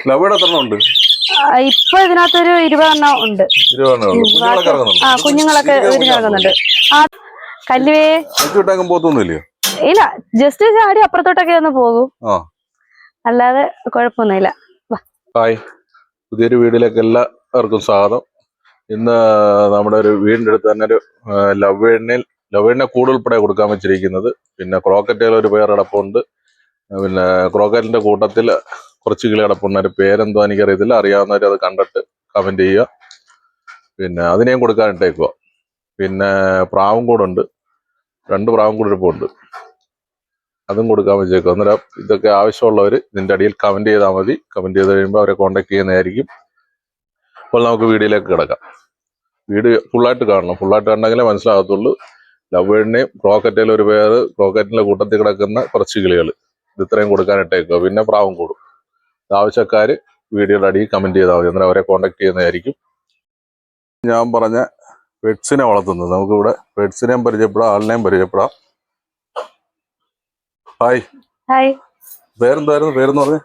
ലവയുടെ എത്ര ഉണ്ട്? ഇപ്പൊ ഇതിനകത്തൊരു 20 എണ്ണം ഉണ്ട്. കുഞ്ഞുങ്ങളൊക്കെ ഇറങ്ങുന്നുണ്ട്. ആ കല്ലുവേ പോത്തൊന്നുമില്ലയോ? ഇല്ല, ജസ്റ്റ് ചാടി അപ്പുറത്തോട്ടൊക്കെ ഒന്ന് പോകും, അല്ലാതെ കുഴപ്പമൊന്നുമില്ല. ഹായ്, പുതിയൊരു വീഡിയോയിലേക്ക് എല്ലാവർക്കും സ്വാഗതം. ഇന്ന് നമ്മുടെ ഒരു വീടിന്റെ അടുത്ത് തന്നെ ഒരു ലവേഡിനെ കൂടുൾപ്പെടെ കൊടുക്കാൻ വെച്ചിരിക്കുന്നത്. പിന്നെ ക്രോക്കറ്റുകൾ ഒരു പേർ കിടപ്പുണ്ട്. പിന്നെ ക്രോക്കറ്റിന്റെ കൂട്ടത്തിൽ കുറച്ച് കിളി കിടപ്പുണ്ട്. അതിന്റെ പേരെന്തോ എനിക്കറിയത്തില്ല. അറിയാവുന്നവർ അത് കണ്ടിട്ട് കമന്റ് ചെയ്യുക. പിന്നെ അതിനെയും കൊടുക്കാനിട്ടേക്കുക. പിന്നെ പ്രാവും കൂടുണ്ട്, 2 പ്രാവും കൂടെ ഇരിപ്പുണ്ട്, അതും കൊടുക്കാൻ വെച്ചേക്കും. അന്നേരം ഇതൊക്കെ ആവശ്യമുള്ളവർ ഇതിന്റെ അടിയിൽ കമന്റ് ചെയ്താൽ മതി. കമന്റ് ചെയ്ത് കഴിയുമ്പോൾ അവരെ കോൺടാക്ട് ചെയ്യുന്നതായിരിക്കും. അപ്പോൾ നമുക്ക് വീഡിയോയിലേക്ക് കിടക്കാം. വീഡിയോ ഫുള്ളായിട്ട് കാണണം. ഫുള്ളായിട്ട് കണ്ടെങ്കിലേ മനസ്സിലാകത്തുള്ളൂ. ലവേഡിനെയും ക്രോക്കറ്റയിലും ഒരു പേര്, ക്രോക്കറ്റിന്റെ കൂട്ടത്തിൽ കിടക്കുന്ന കുറച്ച് കിളികൾ, ഇത് ഇത്രയും കൊടുക്കാനിട്ടേക്കുക. പിന്നെ പ്രാവും കൂടും. ആവശ്യക്കാർ വീഡിയോയുടെ അടിയിൽ കമന്റ് ചെയ്താൽ മതി. അന്നേരം അവരെ കോൺടാക്ട് ചെയ്യുന്നതായിരിക്കും. ഞാൻ പറഞ്ഞ പെറ്റ്സിനെ വളർത്തുന്നത്. നമുക്കിവിടെ പെറ്റ്സിനെയും പരിചയപ്പെടാം, ആളിനെയും പരിചയപ്പെടാം. ഹായ്. ഹായ്. പേരെന്തായിരുന്നു? പേരെന്ന് പറഞ്ഞ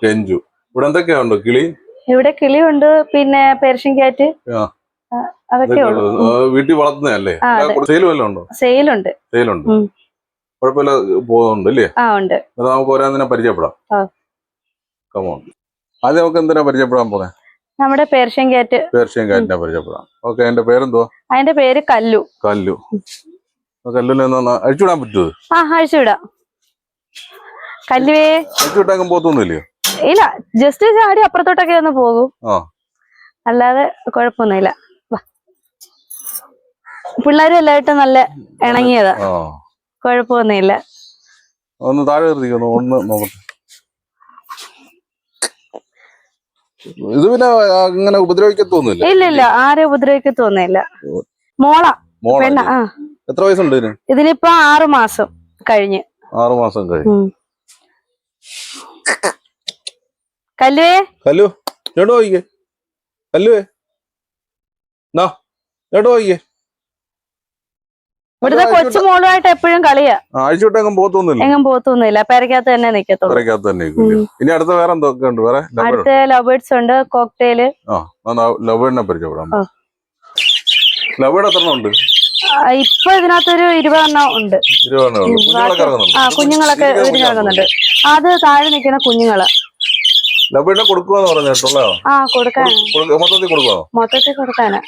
രഞ്ജു. ഇവിടെ എന്തൊക്കെയുണ്ട്? കിളി, ഇവിടെ കിളിയുണ്ട്, പിന്നെ പേർഷ്യൻ ക്യാറ്റ്, അതൊക്കെ വീട്ടിൽ വളർത്തുന്നതല്ലേ? സെയിൽ വല്ലതും ഉണ്ടോ? സെയിലുണ്ട്. കുഴപ്പമില്ല, പോകുന്നുണ്ട് അല്ലേ? നമുക്ക് ഓരോന്നിനെ പരിചയപ്പെടാം. കമോൺ. ആദ്യം നമുക്ക് എന്തിനാ പരിചയപ്പെടാൻ പോന്നെ? നമ്മുടെ പേർഷ്യൻ ക്യാറ്റിനെ പരിചയപ്പെടാം. ഓക്കെ, അതിന്റെ പേരെന്തുവാ? അതിന്റെ പേര് കല്ലു. കല്ലുവിനെ അഴിച്ചുവിടാൻ പറ്റുമോ? അഴിച്ചുവിടാം. കല്ലുവേ അഴിച്ചുവിട്ടാൻ പോത്തൊന്നുമില്ലയോ? ഇല്ല, ജസ്റ്റ് ചാടി അപ്പുറത്തോട്ടൊക്കെ ഒന്ന് പോകും, അല്ലാതെ കുഴപ്പമൊന്നുമില്ല. പിള്ളേരും എല്ലായിട്ടും നല്ല ഇണങ്ങിയതാ, കുഴപ്പമൊന്നുമില്ല. ഒന്ന് താഴെ നിർത്തിക്കുന്നു, ഒന്ന് നോക്കട്ടെ. ഇത് പിന്നെ അങ്ങനെ ഉപദ്രവിക്കത്തൊന്നുമില്ല? ഇല്ല, ആരെ ഉപദ്രവിക്കത്തൊന്നുമില്ല. മോളാ, പെണ്ണ. എത്ര വയസ്സുണ്ട് ഇതിന്? ഇതിനിപ്പോ 6 മാസം കഴിഞ്ഞ്. 6 മാസം കഴിഞ്ഞു. കല്ലുവേ, കല്ലു ചേട്ടോ പോയിക്കേ. കല്ലുവേ ചേട്ടോ പോയിക്കേ. ഇവിടുത്തെ കൊച്ചു മോളുമായിട്ട് എപ്പോഴും കളിയാ. അഴിച്ചുവിട്ടെങ്ങും പോത്തൊന്നുമില്ല, പെരക്കകത്ത് തന്നെ നിക്കത്തുള്ളൂ. ഇനി അടുത്ത വേറെ എന്തൊക്കെ ഉണ്ട്? വേറെ അടുത്ത ലവേഡ്സ് ഉണ്ട്, കോക്ടെയില്. ലവേഡിനെ പരിചയപ്പെടാം. ലവേഡ് എത്ര ഉണ്ട്? ഇപ്പൊ ഇതിനകത്തൊരു 20 എണ്ണം ഉണ്ട്. കുഞ്ഞുങ്ങളൊക്കെ ഇറങ്ങുന്നുണ്ട്. അത് താഴെ നിൽക്കുന്ന കുഞ്ഞുങ്ങളാ. ലവേഡിനെ കൊടുക്കുവാന്ന് പറഞ്ഞിട്ടുള്ള? മൊത്തത്തിൽ കൊടുക്കാനാ.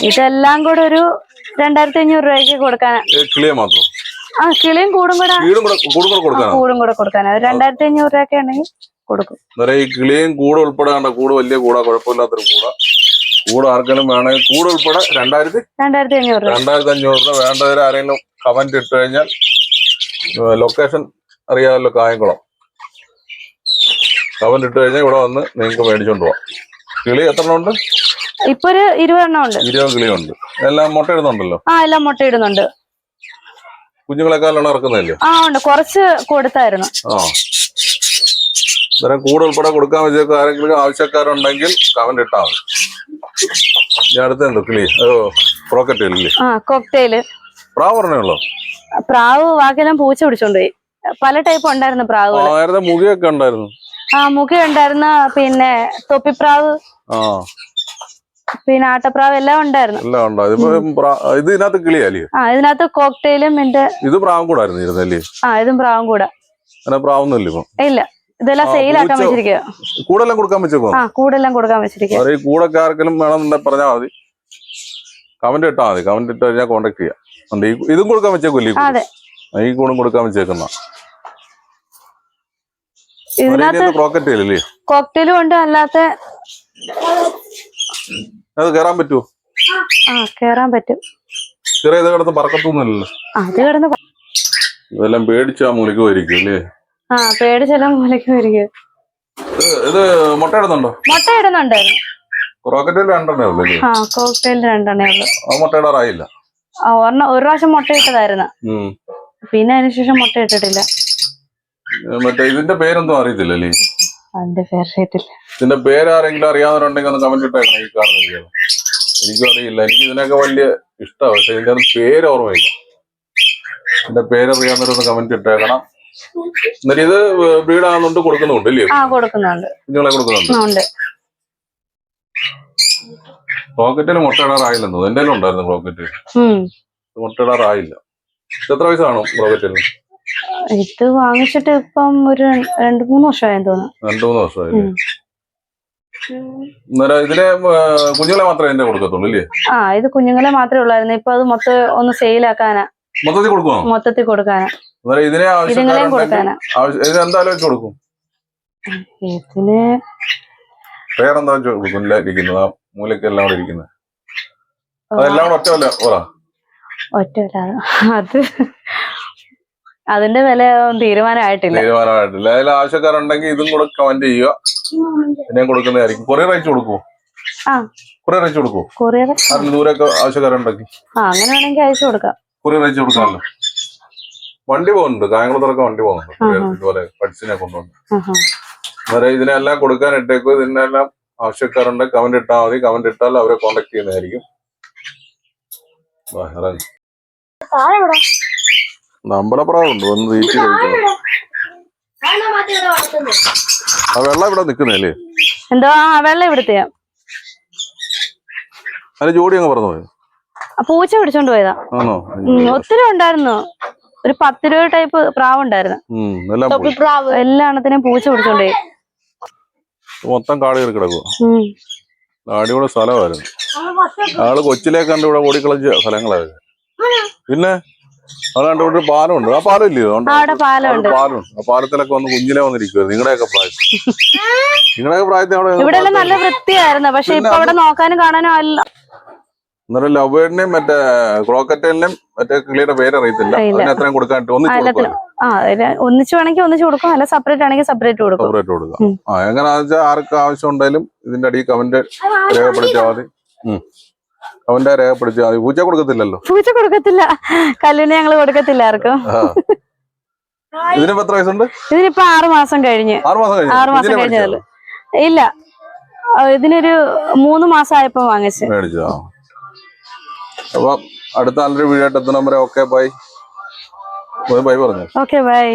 ഇതെല്ലാം കൂടെ ഒരു 2500 രൂപയ്ക്ക് കൊടുക്കാനാ. കിളിയെ മാത്രം? കിളിയും കൂടും കൂടെ കൊടുക്കാനാ. 2500 രൂപയൊക്കെ ഉണ്ടെങ്കിൽ കൊടുക്കും. ഈ കിളിയും കൂടെ ഉൾപ്പെടെ കൂട് വലിയ കൂടാ, കുഴപ്പമില്ലാത്തൊരു കൂടാ. കൂട് ആർക്കെങ്കിലും വേണമെങ്കിൽ കൂട് ഉൾപ്പെടെ 2500 രൂപ. വേണ്ടവർ ആരെങ്കിലും കമന്റ് ഇട്ട് കഴിഞ്ഞാൽ ലൊക്കേഷൻ അറിയാമല്ലോ, കായംകുളം. കമന്റ് ഇട്ട് കഴിഞ്ഞാൽ ഇവിടെ വന്ന് നിങ്ങൾക്ക് മേടിച്ചോണ്ട് പോവാം. കിളി എത്ര ഉണ്ട്? ഇപ്പൊ ഒരു 20 എണ്ണം ഉണ്ട്. 20 കിളിയുണ്ട്. എല്ലാം മുട്ട ഇടുന്നുണ്ടല്ലോ? എല്ലാം മുട്ട ഇടുന്നുണ്ട്. കുഞ്ഞുങ്ങളെക്കാളും ഇറക്കുന്നതല്ലേ? ഉണ്ട്, കുറച്ച് കൊടുത്തായിരുന്നു. ഇത്തരം കൂട് ഉൾപ്പെടെ കൊടുക്കാൻ വെച്ചേക്കും. ആരെങ്കിലും ആവശ്യക്കാരുണ്ടെങ്കിൽ കമന്റ് ഇട്ടാ മതി. ഞാൻ അടുത്തെന്തോ കിളി, ക്രോക്കറ്റ് അല്ലേ? കോക്ടെയില്. പ്രാവ് പറഞ്ഞുള്ളൂ? പ്രാവ് ബാക്കിയെല്ലാം പൂച്ച പിടിച്ചോണ്ടുപോയി. പല ടൈപ്പ് ഉണ്ടായിരുന്നു പ്രാവ്. നേരത്തെ മുഖയൊക്കെ ഉണ്ടായിരുന്നു. മുഖയുണ്ടായിരുന്ന, പിന്നെ തൊപ്പിപ്രാവ്, പിന്നെ ആട്ടപ്രാവ് എല്ലാം ഉണ്ടായിരുന്നു. ഇതിനകത്ത് കിളിയല്ലേ? ഇതിനകത്ത് കോക്ടെയിലും ഇത് പ്രാവും കൂടായിരുന്നു. ഇതും പ്രാവും കൂടെ. പ്രാവൊന്നുമില്ല ഇല്ല, ഇതെല്ലാം സെയിലാക്കാൻ വെച്ചിരിക്കുക. കൂടെല്ലാം കൊടുക്കാൻ വെച്ചേക്കോ? കൂടെല്ലാം കൊടുക്കാൻ വെച്ചിരിക്കുക. ഈ കൂടൊക്കെ ആർക്കെങ്കിലും വേണമെന്നുണ്ടെങ്കിൽ പറഞ്ഞാൽ മതി, കമന്റ് ഇട്ടാ മതി. കമന്റ് ഇട്ട് കഴിഞ്ഞാൽ കോൺടാക്ട് ചെയ്യാം. ഇതും കൊടുക്കാൻ വെച്ചേക്കൂല്ലേ? ഈ കൂടും കൊടുക്കാൻ വെച്ചേക്കുന്ന. കോക്ടെയിലും ഉണ്ട്, അല്ലാത്ത. അത് കേറാൻ പറ്റുമോ? കേറാൻ പറ്റും. ചെറിയ ഇത് കിടന്ന് പറക്കത്തൊന്നുമില്ലല്ലോ? ഇതെല്ലാം പേടിച്ചാ മൂലക്ക് പോയിരിക്കും അല്ലേ? പേടിച്ചെല്ലാം മൂലക്ക് പോയിരിക്കും. ഇത് മുട്ട ഇടുന്നുണ്ടോ? മുട്ട ഇടുന്നുണ്ടായിരുന്നു. ക്രോക്കറ്റിൽ 2 എണ്ണേ ഉള്ളൂ? കോക്ടെയിൽ 2 എണ്ണേ ഉള്ളൂ. മുട്ട ഇടാറായില്ല? ഒരു പ്രാവശ്യം മുട്ട ഇട്ടതായിരുന്നു, പിന്നെ അതിനുശേഷം മുട്ട ഇട്ടിട്ടില്ല. മറ്റേ ഇതിന്റെ പേരൊന്നും അറിയത്തില്ലല്ലേ? അതിന്റെ പേരറിയത്തില്ല. ഇതിന്റെ പേരാരെങ്കിലും അറിയാവുന്നവരുണ്ടെങ്കിൽ ഒന്ന് കമന്റ് ഇട്ടേക്കണം. ഈ കാണുന്നില്ല, എനിക്കും അറിയില്ല. എനിക്ക് ഇതിനൊക്കെ വലിയ ഇഷ്ടമാണ്, പക്ഷെ ഇതിന്റെ പേര് ഓർമ്മയില്ല. ഇതിന്റെ പേരറിയാവുന്നവരൊന്ന് കമന്റ് ഇട്ടേക്കണം. എന്നിട്ട് ഇത് ബ്രീഡാകുന്നുണ്ട് കൊടുക്കുന്നുണ്ട് ഇല്ലേ? ആ കൊടുക്കുന്നുണ്ട്. കുഞ്ഞുങ്ങളെ കൊടുക്കുന്നുണ്ട്. ഉണ്ട്. റോക്കറ്റിന് മുട്ടയിടാറായില്ലെന്നോ? എന്റെ ഉണ്ടായിരുന്നു റോക്കറ്റ്, മുട്ടയിടാറായില്ല. എത്ര വയസ്സ് കാണും റോക്കറ്റിന്? ഇത് വാങ്ങിച്ചിട്ട് ഇപ്പം ഒരു 2-3 വർഷമായെന്ന് തോന്നുന്നു. 2-3 വർഷമായില്ലേ? അന്നേരം ഇതിനെ കുഞ്ഞുങ്ങളെ മാത്രമേ എന്റെ കൊടുക്കത്തുള്ളൂ ഇല്ലേ? ആ ഇത് കുഞ്ഞുങ്ങളെ മാത്രമേ ഉള്ളായിരുന്നു. ഇപ്പൊ അത് മൊത്തം ഒന്ന് സെയിലാക്കാനാ. മൊത്തത്തിൽ കൊടുക്കുമോ? മൊത്തത്തിൽ കൊടുക്കാനാ. അന്നേരം ഇതിനെ ഇതുങ്ങളെയും കൊടുക്കാനാ. എന്തായാലും വെച്ച് കൊടുക്കും. ഇതിന് വേറെന്താ വെച്ച് കൊടുക്കും? ഇരിക്കുന്നത് ആ മൂലക്കെല്ലാം കൂടെ ഇരിക്കുന്നത് അതെല്ലാം കൂടെ ഒറ്റ അത് അതിന്റെ വില തീരുമാനമായിട്ടില്ല. അതിൽ ആവശ്യക്കാരുണ്ടെങ്കിൽ ഇതും കൂടെ കമന്റ് ചെയ്യുക. ഇതിനെയും കൊടുക്കുന്നതായിരിക്കും. കൊറിയർ അയച്ചു കൊടുക്കുമോ? കൊറിയർ അയച്ചു കൊടുക്കുമോ? കൊറിയർ ദൂരൊക്കെ ആവശ്യക്കാരുണ്ടെങ്കിൽ അങ്ങനെ വേണമെങ്കിൽ അയച്ചു കൊടുക്കാം. കൊറിയർ അയച്ചു കൊടുക്കാമല്ലോ. വണ്ടി പോകുന്നുണ്ട്, കായംകുളത്തിലൊക്കെ വണ്ടി പോകുന്നുണ്ട് ഇതുപോലെ പഠിച്ചിനെ കൊണ്ടുവന്ന്. അന്നേരം ഇതിനെല്ലാം കൊടുക്കാൻ ഇട്ടേക്കും. ഇതിനെല്ലാം ആവശ്യക്കാരുണ്ട് കമന്റ് ഇട്ടാൽ മതി. കമന്റ് ഇട്ടാൽ അവരെ കോണ്ടാക്ട് ചെയ്യുന്നതായിരിക്കും. അമ്പലപ്രാവുണ്ട് വന്ന് തീറ്റി കഴിക്കണം. ആ വെള്ളം ഇവിടെ നിക്കുന്നല്ലേ? എന്തോ വെള്ളം ഇവിടുത്തെ അതിന് ജോഡി അങ്ങ് പറഞ്ഞു പോയോ? പൂച്ച പിടിച്ചോണ്ട് പോയതാ. ആണോ? ഒത്തിരി ഉണ്ടായിരുന്നു. ഒരു 10 രൂപ ടൈപ്പ് പ്രാവ് ഉണ്ടായിരുന്നു. എല്ലാത്തിനും പൂച്ച പിടിച്ചോണ്ടേ മൊത്തം കാട് കയറി കിടക്കുക. അടിപൊളി സ്ഥലമായിരുന്നു. ആള് കൊച്ചിലെ കണ്ട് ഇവിടെ ഓടിക്കളഞ്ഞ സ്ഥലങ്ങളായിരുന്നു. പിന്നെ അത് കണ്ട് ഇവിടെ പാലമുണ്ട്. ആ പാലം ഇല്ലയോ? പാലമുണ്ട്. ആ പാലത്തിലൊക്കെ വന്ന് കുഞ്ഞിലെ വന്നിരിക്കുവായിരുന്നു. നിങ്ങളുടെയൊക്കെ പ്രായത്തിൽ ഇവിടെ നല്ല വൃത്തിയായിരുന്നു. പക്ഷെ ഇപ്പൊ അവിടെ നോക്കാനും കാണാനും അല്ല. അന്നേരം ലവ് ബേർഡിനെയും മറ്റേ ക്രോക്കറ്റലിനെയും മറ്റേ കിളിയുടെ പേരറിയത്തില്ല. അതിന് എത്രയും കൊടുക്കാൻ ഒന്നിച്ച് വേണമെങ്കിൽ ഒന്നിച്ച് കൊടുക്കും, അല്ല സെപ്പറേറ്റ് ആണെങ്കിൽ സെപ്പറേറ്റ് കൊടുക്കും. എങ്ങനെയാണെന്ന് വെച്ചാൽ ആർക്ക് ആവശ്യം ഉണ്ടെങ്കിലും ഇതിന്റെ അടിയിൽ കമന്റ് രേഖപ്പെടുത്തിയാൽ മതി. കമന്റ് രേഖപ്പെടുത്തിയാൽ മതി. പൂച്ച കൊടുക്കത്തില്ലല്ലോ? പൂച്ച കൊടുക്കത്തില്ല. കല്ലിനെ ഞങ്ങള് കൊടുക്കത്തില്ല ആർക്കും. ഇതിനിപ്പോ എത്ര വയസ്സുണ്ട്? ഇതിനിപ്പോ 6 മാസം കഴിഞ്ഞ്. 6 മാസം കഴിഞ്ഞതല്ലോ. ഇല്ല, ഇതിനൊരു 3 മാസം ആയപ്പോ മേടിച്ചോ? അപ്പൊ അടുത്ത നല്ലൊരു വീഡിയോ ആയിട്ട് എത്തുന്ന നമ്പർ. Okay bye. ബൈ പറഞ്ഞു. Okay bye.